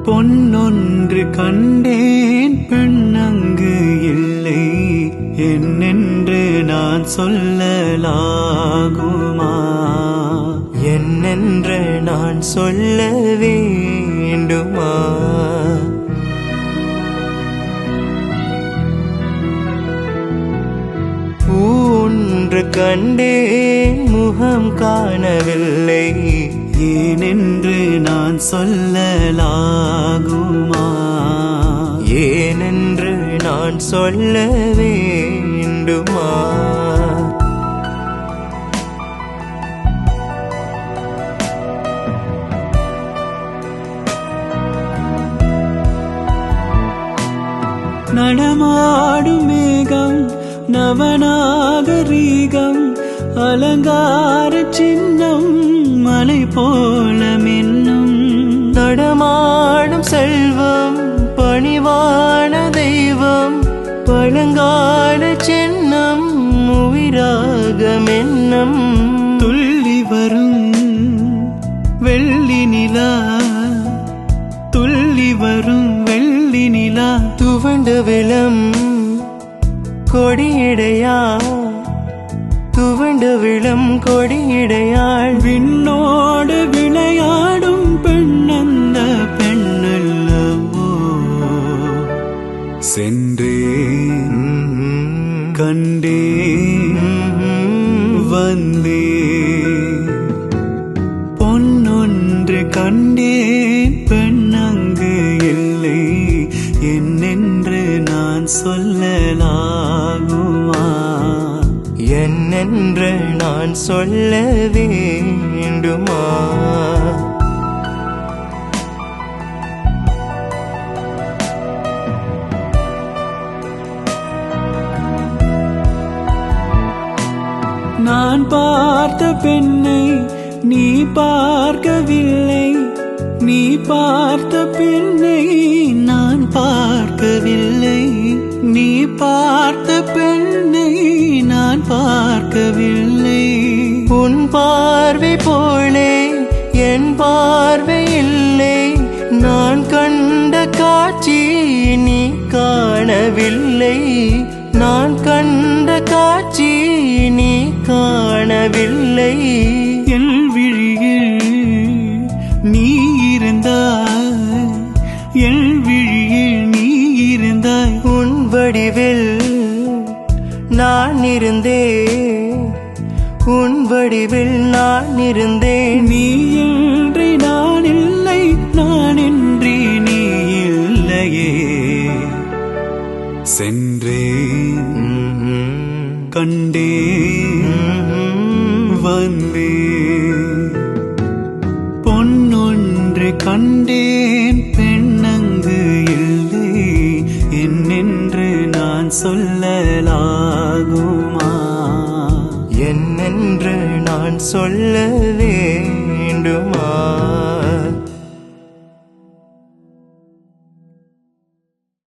பொன்னொன்று கண்டேன் பெண்ணங்கு இல்லை என்னென்று நான் சொல்லலாகுமா? என்னென்று நான் சொல்ல வேண்டுமா? ஒன்று கண்டேன் முகம் காணவில்லை ஏனென்று நான் சொல்லலாகுமா? ஏனென்று நான் சொல்ல வேண்டுமா? நடமாடும் மேகம் நவநாகரீகம் அலங்கார சின்னம் மலை போல மின்னும் நடமாடும் செல்வம் பணிவான தெய்வம் பழங்கால சின்னம் உயிராக மின்னம் துள்ளி வரும் வெள்ளி நிலா துள்ளி வரும் வெள்ளி நிலா துவண்டு விளம் கொடியிடையா துவண்டு விளம் கொடியிடையாள் விண்ணோடு விளையாடும் பெண்ணந்த பெண்ணல்லவோ சென்றேன் கண்டேன் வந்தேன் பொன்னொன்று கண்டேன் பெண்ணங்கு இல்லை என்னென்று நான் சொல்லலாகுமா? என்னென்று நான் சொல்ல வேண்டுமா? நான் பார்த்த பெண்ணை நீ பார்க்கவில்லை நீ பார்த்த பெண்ணை நான் பார்க்கவில்லை நீ பார்த்த பெண்ணை நான் பார்க்கவில்லை உன் பார்வை போலே என் பார்வை இல்லை நான் கண்ட காட்சி நீ காணவில்லை நான் கண்ட காட்சி நீ காணவில்லை என் விழியில் நீ இருந்தாய் என் விழியில் நீ இருந்தாய் உன் வடிவில் நான் இருந்தேன் உன் வடிவில் நான் இருந்தேன் நீ இன்றி நான் இல்லை நான் இன்றி நீ இல்லையே சென்றேன் கண்டேன் வந்தேன் பொன்னொன்று கண்டேன் பெண்ணங்கு இல்லை என்னென்று நான் சொல்லலாகுமா? என்னென்று நான் சொல்ல வேண்டுமா?